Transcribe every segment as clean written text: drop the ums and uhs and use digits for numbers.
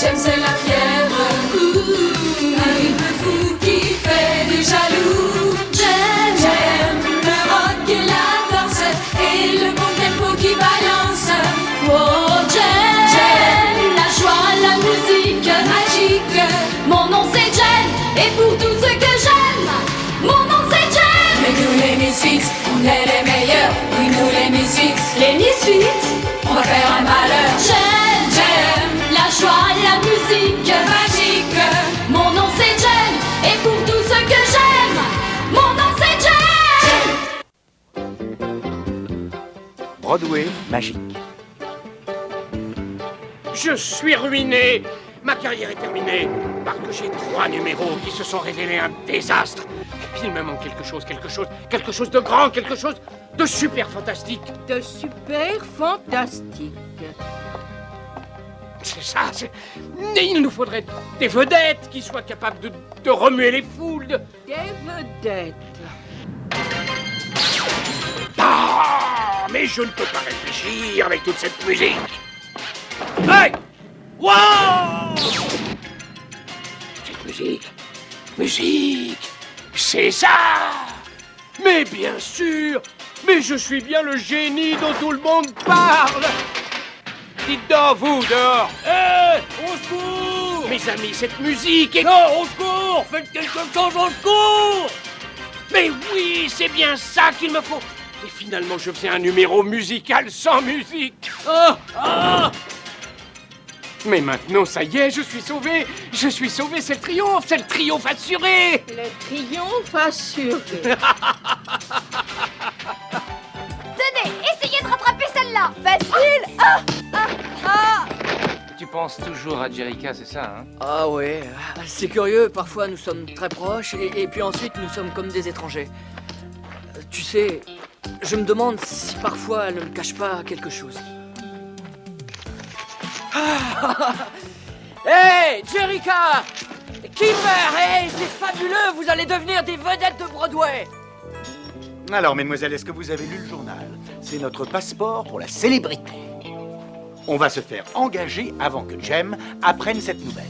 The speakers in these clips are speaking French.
J'aime c'est la fièvre, un rythme fou qui fait des jaloux. J'aime le rock et la danse et le bon tempo qui balance. Oh, j'aime la joie, la musique magique. Mon nom c'est Jem et pour tout ce que j'aime, mon nom c'est Jem. Mais nous les Misfits, on est les meilleurs. Oui, nous les Misfits, les Misfits, on va faire un malheur. J'aime la joie, la musique magique. Mon nom c'est Jem et pour tout ce que j'aime, mon nom c'est Jem. Broadway magique. Je suis ruiné. Ma carrière est terminée. Parce que j'ai 3 numéros qui se sont révélés un désastre. Il me manque quelque chose de grand, quelque chose de super fantastique. De super fantastique. C'est ça, mais il nous faudrait des vedettes qui soient capables de remuer les foules. Des vedettes. Ah, mais je ne peux pas réfléchir avec toute cette musique. Hey! Wow! Cette musique, c'est ça! Mais bien sûr! Mais je suis bien le génie dont tout le monde parle! Dites donc, vous, dehors! Hé! Au secours! Mes amis, cette musique est... Non, au secours! Faites quelque chose, au secours! Mais oui, c'est bien ça qu'il me faut! Et finalement, je faisais un numéro musical sans musique! Ah! Ah! Mais maintenant, ça y est, je suis sauvé, c'est le triomphe assuré. Le triomphe assuré. Tenez, essayez de rattraper celle-là. Facile. Tu penses toujours à Jerica, c'est ça, hein? Ah ouais, c'est curieux, parfois nous sommes très proches et puis ensuite nous sommes comme des étrangers. Tu sais, je me demande si parfois elle ne me cache pas quelque chose. Hey, Jerica! Kimber, hey, c'est fabuleux, vous allez devenir des vedettes de Broadway! Alors, mesdemoiselles, est-ce que vous avez lu le journal? C'est notre passeport pour la célébrité. On va se faire engager avant que Jem apprenne cette nouvelle.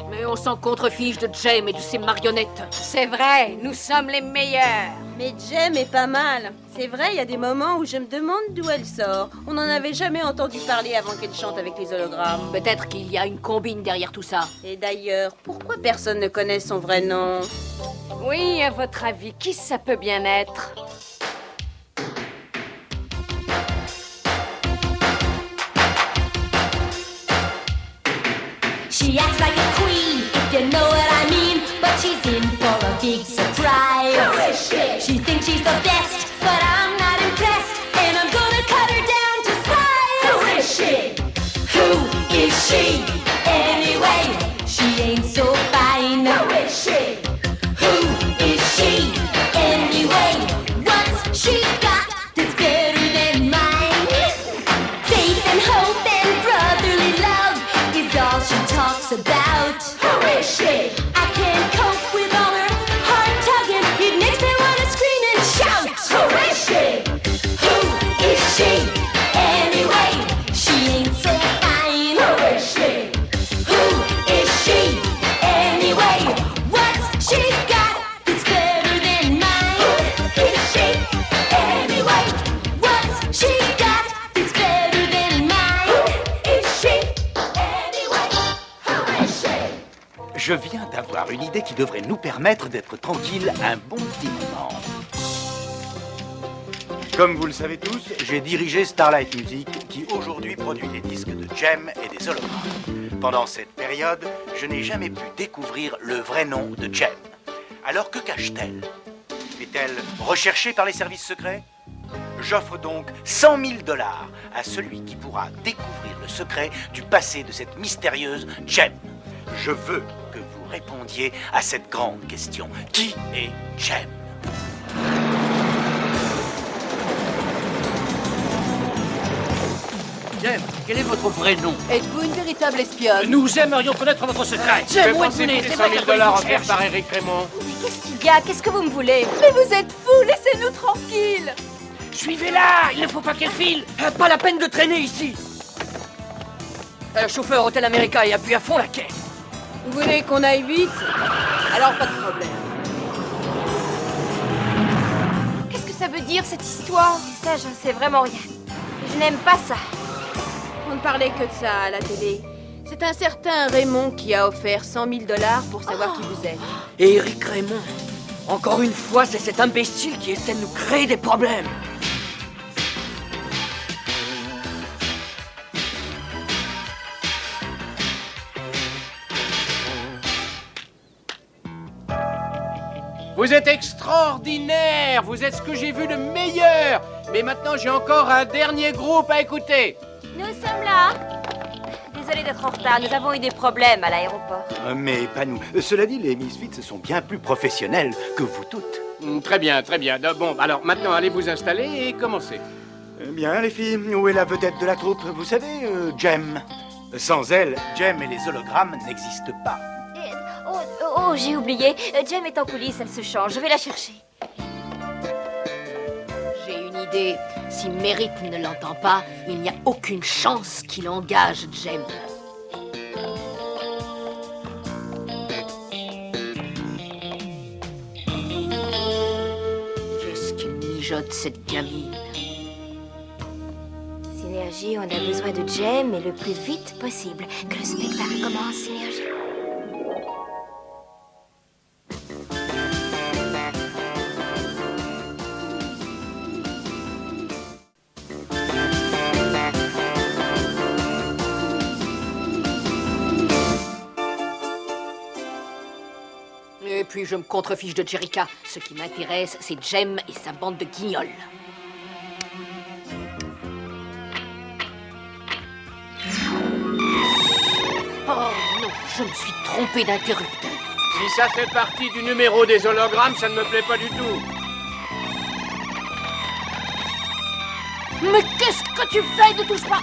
Mais on s'en contrefiche de Jem et de ses marionnettes. C'est vrai, nous sommes les meilleurs. Mais Jem est pas mal. C'est vrai, il y a des moments où je me demande d'où elle sort. On n'en avait jamais entendu parler avant qu'elle chante avec les hologrammes. Peut-être qu'il y a une combine derrière tout ça. Et d'ailleurs, pourquoi personne ne connaît son vrai nom? Oui, à votre avis, qui ça peut bien être? She acts like a queen, if you know what I mean. But she's in for a big surprise. Who is she? She thinks she's the best, but I'm not impressed. And I'm gonna cut her down to size. Who is she? Who is she? Anyway, she ain't so fine. Who is she? Who is she? Anyway, what's she got that's better than mine? Faith and hope and brotherly love is all she talks about. Who is she? I can't cope with all her heart tugging. It makes me wanna scream and shout. Who is she? Who is she? Anyway, she ain't so fine. Who is she? Who is she? Anyway, what's she got that's better than mine? Who is she? Anyway, what's she got that's better than mine? Who is she? Anyway, who is she? Je viens d'avoir une idée qui devrait nous permettre d'être tranquilles un bon petit moment. Comme vous le savez tous, j'ai dirigé Starlight Music, qui aujourd'hui produit des disques de Jem et des hologrammes. Pendant cette période, je n'ai jamais pu découvrir le vrai nom de Jem. Alors que cache-t-elle? Est-elle recherchée par les services secrets? J'offre donc 100 000 $ à celui qui pourra découvrir le secret du passé de cette mystérieuse Jem. Je veux que vous répondiez à cette grande question. Qui est Jem? Jem, quel est votre vrai nom? Êtes-vous une véritable espionne? Nous aimerions connaître votre secret. Jem, où pensez êtes-vous né? les C'est 100 vrai 000 qu'à quoi $ il vous offerts cherche? par Eric Raymond? Mais qu'est-ce qu'il y a? Qu'est-ce que vous me voulez? Mais vous êtes fous, laissez-nous tranquilles. Suivez-la, il ne faut pas qu'elle file. Pas la peine de traîner ici! Chauffeur, Hôtel America, et appuie à fond la caisse. Vous voulez qu'on aille vite? Alors pas de problème. Qu'est-ce que ça veut dire cette histoire? Ça, je sais vraiment rien. Je n'aime pas ça. On ne parlait que de ça à la télé. C'est un certain Raymond qui a offert 100 000 $ pour savoir qui vous êtes. Et Eric Raymond. Encore une fois, c'est cet imbécile qui essaie de nous créer des problèmes. Vous êtes extraordinaire. Vous êtes ce que j'ai vu de meilleur. Mais maintenant, j'ai encore un dernier groupe à écouter. Nous sommes là. Désolée d'être en retard, nous avons eu des problèmes à l'aéroport. Mais pas nous. Cela dit, les Misfits sont bien plus professionnels que vous toutes. Très bien, très bien. Bon, alors maintenant, allez vous installer et commencez. Bien, les filles, où est la vedette de la troupe? Vous savez, Jem. Sans elle, Jem et les hologrammes n'existent pas. Oh, j'ai oublié. Jem est en coulisses, elle se change. Je vais la chercher. J'ai une idée. Si Merritt ne l'entend pas, il n'y a aucune chance qu'il engage Jem. Qu'est-ce qui mijote cette gamine? Synergie, on a besoin de Jem et le plus vite possible. Que le spectacle commence, Synergie. Et puis je me contrefiche de Jerica. Ce qui m'intéresse, c'est Jem et sa bande de guignols. Oh non, je me suis trompé d'interrupteur. Si ça fait partie du numéro des hologrammes, ça ne me plaît pas du tout. Mais qu'est-ce que tu fais? Ne touche pas!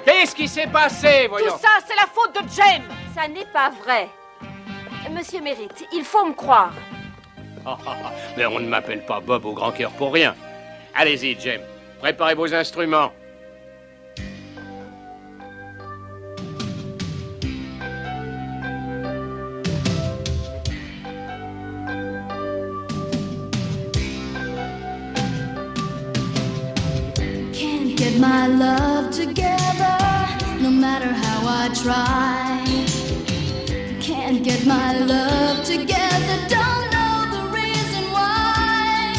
Qu'est-ce qui s'est passé, voyons? Tout ça, c'est la faute de Jem! Ça n'est pas vrai. Monsieur Merritt, il faut me croire. Mais on ne m'appelle pas Bob au grand cœur pour rien. Allez-y, Jem. Préparez vos instruments. Can't get my love together, no matter how I try. Can't get my love together, don't know the reason why.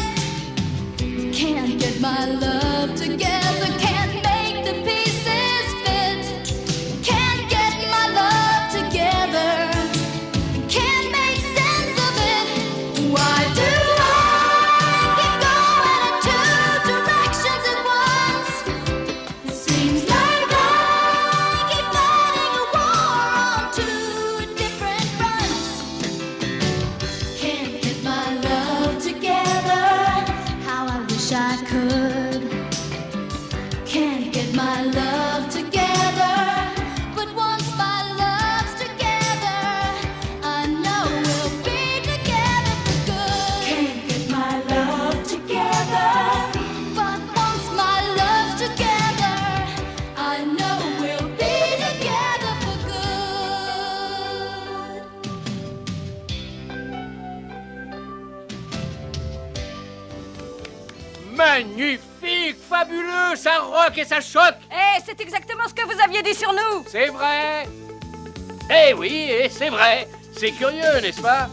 Can't get my love together, can't make the pieces fit. Can't get my love together, can't make sense of it. Why do I keep going in two directions at once? Seems like I keep fighting a war on two different fronts. Can't get my love together, how I wish I could. Can't get my love together, but once my love's together, I know we'll be together for good. Can't get my love together, but once my love's together, I know we'll be together for good. Magnifique, fabuleux, ça rock et ça choque. C'est exactement ce que vous aviez dit sur nous! C'est vrai. Eh oui, c'est vrai. C'est curieux, n'est-ce pas?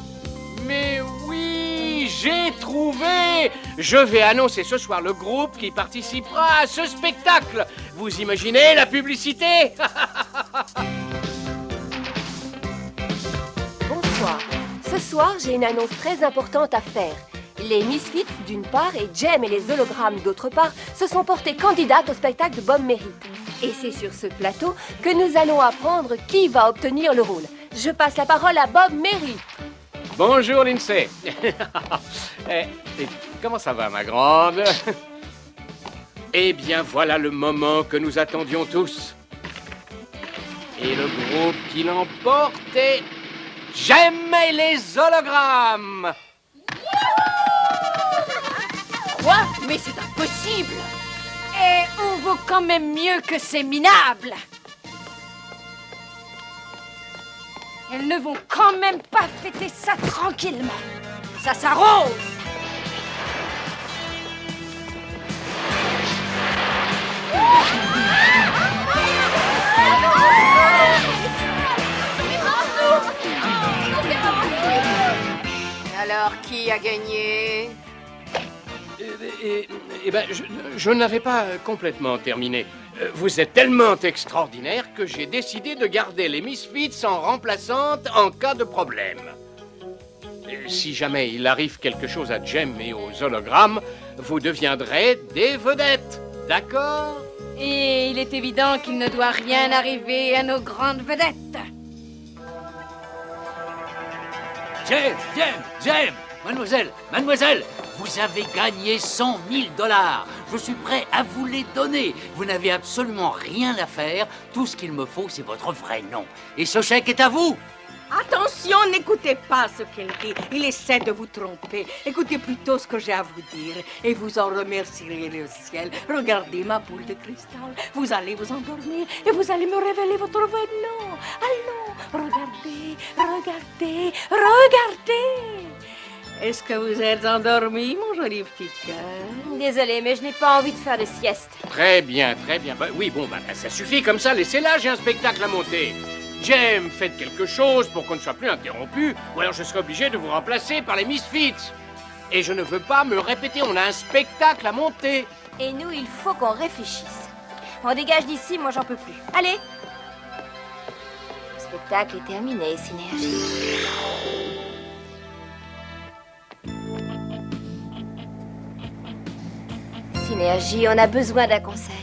Mais oui, j'ai trouvé. Je vais annoncer ce soir le groupe qui participera à ce spectacle. Vous imaginez la publicité? Bonsoir. Ce soir, j'ai une annonce très importante à faire. Les Misfits, d'une part, et Jem et les hologrammes, d'autre part, se sont portés candidates au spectacle de Bob Merritt. Et c'est sur ce plateau que nous allons apprendre qui va obtenir le rôle. Je passe la parole à Bob Merritt. Bonjour, Lindsay. Comment ça va, ma grande? Eh bien, voilà le moment que nous attendions tous. Et le groupe qui l'emporte est Jem et les hologrammes. Quoi? Mais c'est impossible! Et on vaut quand même mieux que ces minables. Elles ne vont quand même pas fêter ça tranquillement. Ça s'arrose. Alors, qui a gagné? Eh ben, je n'avais pas complètement terminé. Vous êtes tellement extraordinaire que j'ai décidé de garder les Misfits en remplaçante en cas de problème. Si jamais il arrive quelque chose à Jem et aux hologrammes, vous deviendrez des vedettes, d'accord? Et il est évident qu'il ne doit rien arriver à nos grandes vedettes. Jem, mademoiselle, vous avez gagné 100 000 $. Je suis prêt à vous les donner. Vous n'avez absolument rien à faire. Tout ce qu'il me faut, c'est votre vrai nom. Et ce chèque est à vous. Attention, n'écoutez pas ce qu'elle dit. Il essaie de vous tromper. Écoutez plutôt ce que j'ai à vous dire et vous en remercierez le ciel. Regardez ma boule de cristal. Vous allez vous endormir et vous allez me révéler votre vrai nom. Allons, regardez. Est-ce que vous êtes endormi, mon joli petit cœur? Désolée, mais je n'ai pas envie de faire de sieste. Très bien. Oui, ça suffit comme ça, laissez-la, j'ai un spectacle à monter. Jem, faites quelque chose pour qu'on ne soit plus interrompu, ou alors je serai obligé de vous remplacer par les Misfits. Et je ne veux pas me répéter, on a un spectacle à monter. Et nous, il faut qu'on réfléchisse. On dégage d'ici, moi j'en peux plus. Allez! Le spectacle est terminé, Synergie. Synergie, on a besoin d'un conseil.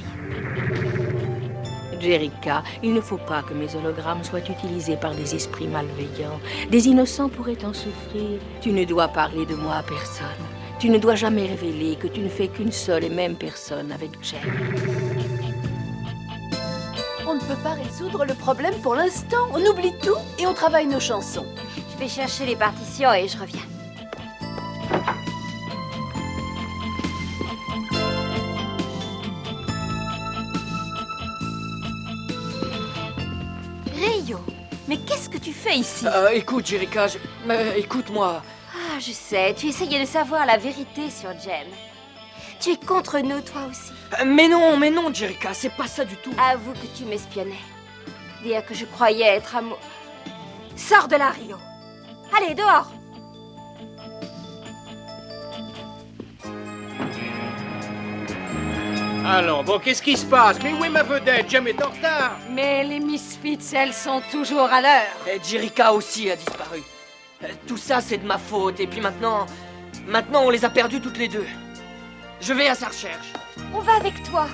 Jericha, il ne faut pas que mes hologrammes soient utilisés par des esprits malveillants. Des innocents pourraient en souffrir. Tu ne dois parler de moi à personne. Tu ne dois jamais révéler que tu ne fais qu'une seule et même personne avec Jem. On ne peut pas résoudre le problème pour l'instant. On oublie tout et on travaille nos chansons. Je vais chercher les partitions et je reviens. Rio, mais qu'est-ce que tu fais ici? Écoute, Jericha, écoute-moi. Ah, je sais, tu essayais de savoir la vérité sur Jem. Tu es contre nous, toi aussi. Mais non, Jericha, c'est pas ça du tout. Avoue que tu m'espionnais. Dire que je croyais être amoureux. Sors de là, Rio. Allez, dehors. Alors, bon, qu'est-ce qui se passe? Mais où est ma vedette? Jem est en retard. Mais les Misfits, elles sont toujours à l'heure. Et Jericha aussi a disparu. Tout ça, c'est de ma faute. Et puis maintenant, on les a perdues toutes les deux. Je vais à sa recherche. On va avec toi.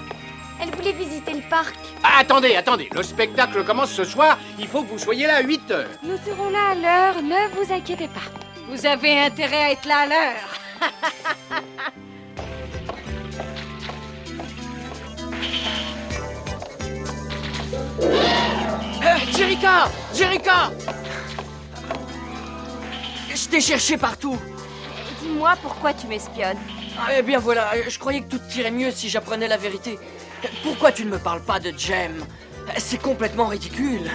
Elle voulait visiter le parc. Ah, attendez, le spectacle commence ce soir, il faut que vous soyez là à 8 heures. Nous serons là à l'heure, ne vous inquiétez pas. Vous avez intérêt à être là à l'heure. Jericha! Je t'ai cherché partout. Dis-moi pourquoi tu m'espionnes. Eh bien voilà, je croyais que tout irait mieux si j'apprenais la vérité. Pourquoi tu ne me parles pas de Jem? C'est complètement ridicule.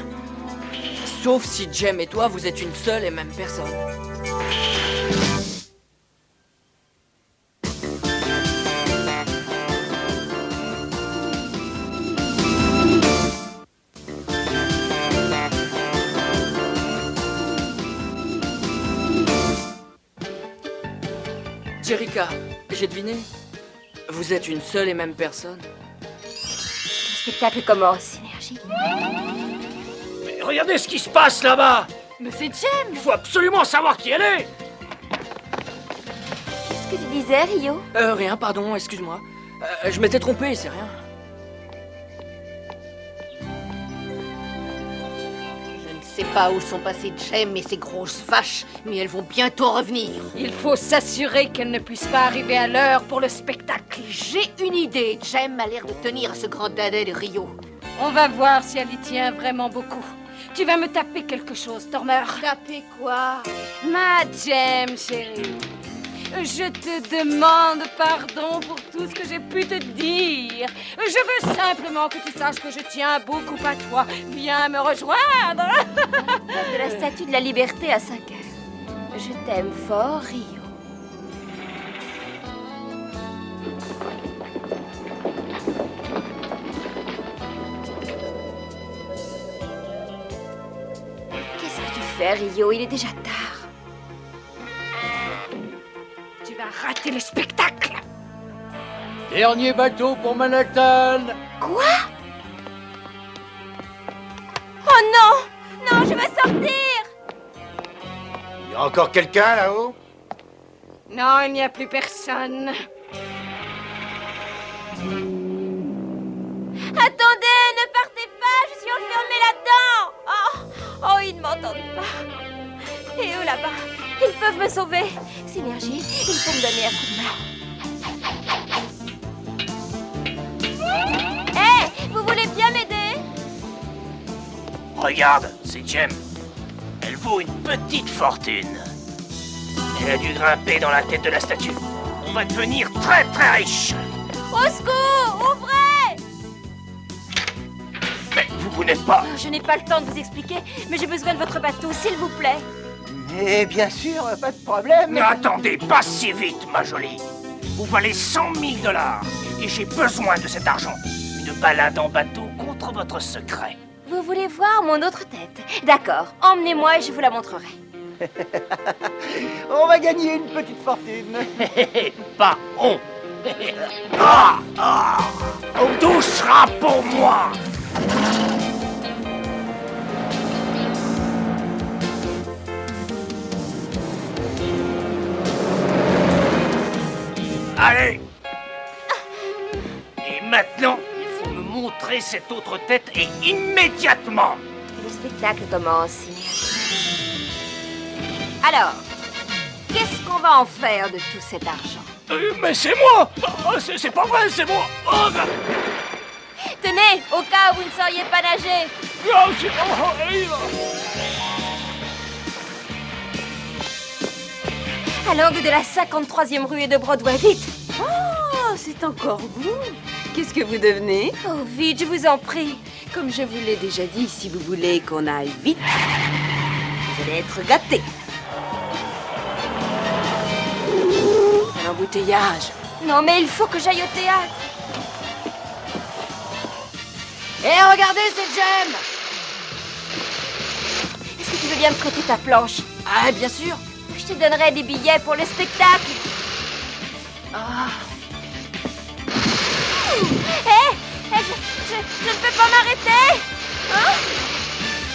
Sauf si Jem et toi, vous êtes une seule et même personne. Jericha, j'ai deviné. Vous êtes une seule et même personne. Le spectacle commence, Synergie. Mais regardez ce qui se passe là-bas. Mais c'est Jem. Il faut absolument savoir qui elle est. Qu'est-ce que tu disais, Rio? Rien, pardon, excuse-moi. Je m'étais trompé, c'est rien. Je ne sais pas où sont passées Jem et ces grosses vaches, mais elles vont bientôt revenir. Il faut s'assurer qu'elles ne puissent pas arriver à l'heure pour le spectacle. J'ai une idée. Jem a l'air de tenir à ce grand dadais de Rio. On va voir si elle y tient vraiment beaucoup. Tu vas me taper quelque chose, Stormer. Taper quoi? Ma Jem, chérie. Je te demande pardon pour tout ce que j'ai pu te dire. Je veux simplement que tu saches que je tiens beaucoup à toi. Viens me rejoindre. De la Statue de la Liberté à 5 heures. Je t'aime fort, Rio. Qu'est-ce que tu fais, Rio? Il est déjà tard. Tu vas rater le spectacle. Dernier bateau pour Manhattan. Quoi? Oh non! Non, je veux sortir! Il y a encore quelqu'un là-haut? Non, il n'y a plus personne. Attendez, ne partez pas, je suis enfermée là-dedans! Oh, ils ne m'entendent pas. Et eux là-bas, ils peuvent me sauver. Synergie, il faut me donner un coup de main. Hé, vous voulez bien m'aider? Regarde, c'est Jem. Elle vaut une petite fortune. Elle a dû grimper dans la tête de la statue. On va devenir très très riche. Au secours, ouvrez! Mais vous n'êtes pas... Je n'ai pas le temps de vous expliquer, mais j'ai besoin de votre bateau, s'il vous plaît. Mais bien sûr, pas de problème. Mais attendez, pas si vite, ma jolie. Vous valez 100 000 $. Et j'ai besoin de cet argent. Une balade en bateau contre votre secret. Vous voulez voir mon autre tête? D'accord, emmenez-moi et je vous la montrerai. On va gagner une petite fortune. Pas on. Tout sera pour moi. Allez. Et maintenant, il faut me montrer cette autre tête et immédiatement. Le spectacle commence, Synergie. Alors, qu'est-ce qu'on va en faire de tout cet argent? Mais c'est moi. C'est pas vrai, c'est moi. Tenez, au cas où vous ne sauriez pas nager. À l'angle de la 53e rue et de Broadway, vite! Oh, c'est encore vous. Qu'est-ce que vous devenez? Oh, vite, je vous en prie. Comme je vous l'ai déjà dit, si vous voulez qu'on aille vite, vous allez être gâtés. Un embouteillage. Non, mais il faut que j'aille au théâtre. Hé, regardez, c'est Jem. Est-ce que tu veux bien me prêter ta planche? Ah, bien sûr. Je te donnerai des billets pour le spectacle. Ah. Hé, je ne peux pas m'arrêter. Hein?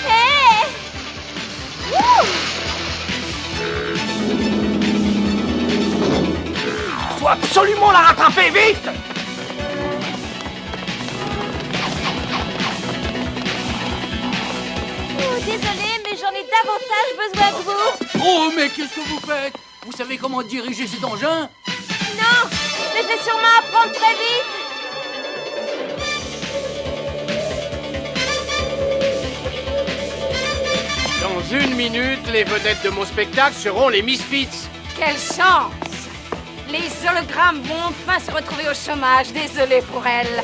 Hé! Faut absolument la rattraper, vite. Oh, désolée, mais j'en ai davantage besoin que vous. Oh, mais qu'est-ce que vous faites? Vous savez comment diriger cet engin? Non, mais je vais sûrement apprendre très vite. Dans 1 minute, les vedettes de mon spectacle seront les Misfits. Quelle chance! Les hologrammes vont enfin se retrouver au chômage. Désolée pour elles.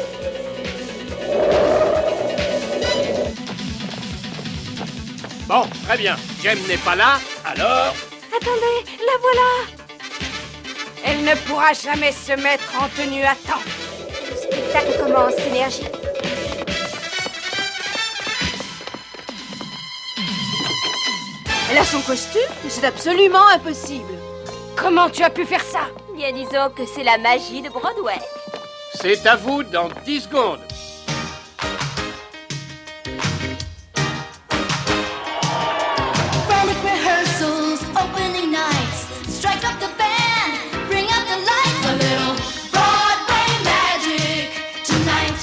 Bon, très bien. Jem n'est pas là, alors... Attendez, la voilà. Elle ne pourra jamais se mettre en tenue à temps. Le spectacle commence, Synergie. Elle a son costume? C'est absolument impossible. Comment tu as pu faire ça? Bien, disons que c'est la magie de Broadway. C'est à vous dans 10 secondes. Frantic rehearsals, opening nights. Strike up the band, bring out the lights. A little Broadway magic tonight.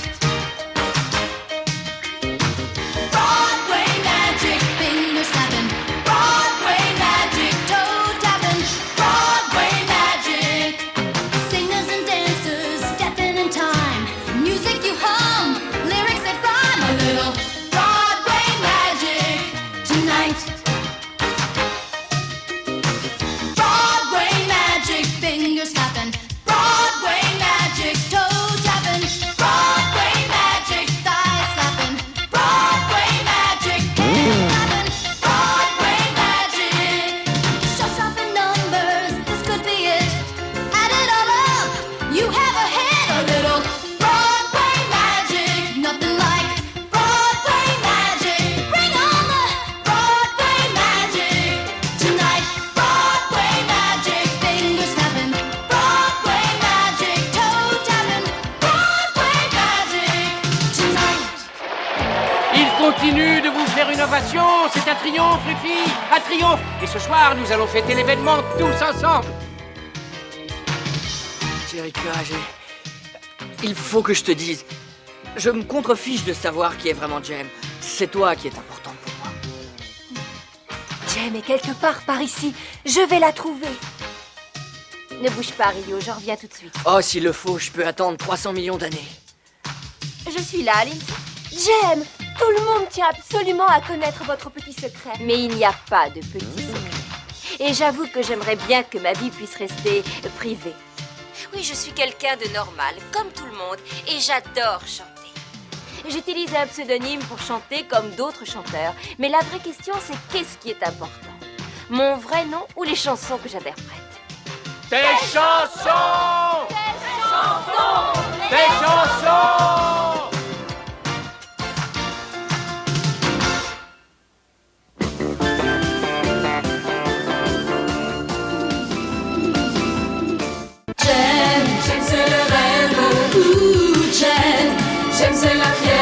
Broadway magic, finger snapping. Broadway magic, toe tapping. Broadway magic. Singers and dancers stepping in time. Music you hum. continue de vous faire une ovation. C'est un triomphe, les filles, un triomphe. Et ce soir, nous allons fêter l'événement tous ensemble. Jerica, il faut que je te dise. Je me contrefiche de savoir qui est vraiment Jem. C'est toi qui es importante pour moi. Jem est quelque part par ici. Je vais la trouver. Ne bouge pas, Rio, je reviens tout de suite. Oh, s'il le faut, je peux attendre 300 millions d'années. Je suis là, Alice. Jem, tout le monde tient absolument à connaître votre petit secret. Mais il n'y a pas de petit secret. Et j'avoue que j'aimerais bien que ma vie puisse rester privée. Oui, je suis quelqu'un de normal, comme tout le monde, et j'adore chanter. J'utilise un pseudonyme pour chanter comme d'autres chanteurs, mais la vraie question, c'est qu'est-ce qui est important? Mon vrai nom ou les chansons que j'interprète? Tes chansons! Tes chansons! Tes chansons! Jem, c'est le rêve. Ouh, Jem, c'est la fièvre.